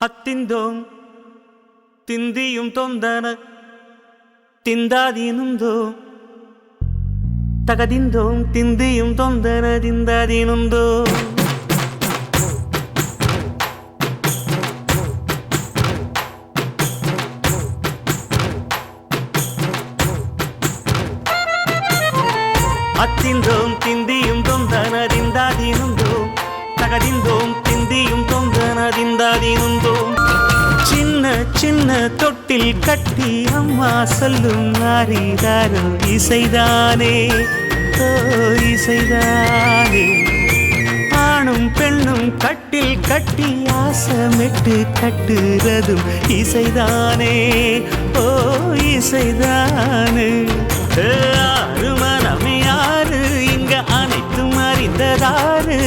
அத்திந்தோம் திந்தியும் தொந்தன திந்தாதீனுந்தோ தகதிந்தோம் திந்தியும் தொந்தன திந்தாதீனுந்தோ அத்திந்தோம் திந்தியும் தொந்தன திந்தாதீனுந்தோ தகதிந்தோம் திந்தியும் தொந்தன திந்தாதீனுந்தோ சின்ன சின்ன தொட்டில் கட்டி அம்மா சொல்லும் நாரிதாரோ இசைதானே ஓ இசைதானே ஆணும் பெண்ணும் கட்டில் கட்டி ஆசமிட்டு கட்டுறதும் இசைதானே ஓ இசைதானே ஆறு மனமே யாரு இங்க அனைத்தும் அறிந்ததாரு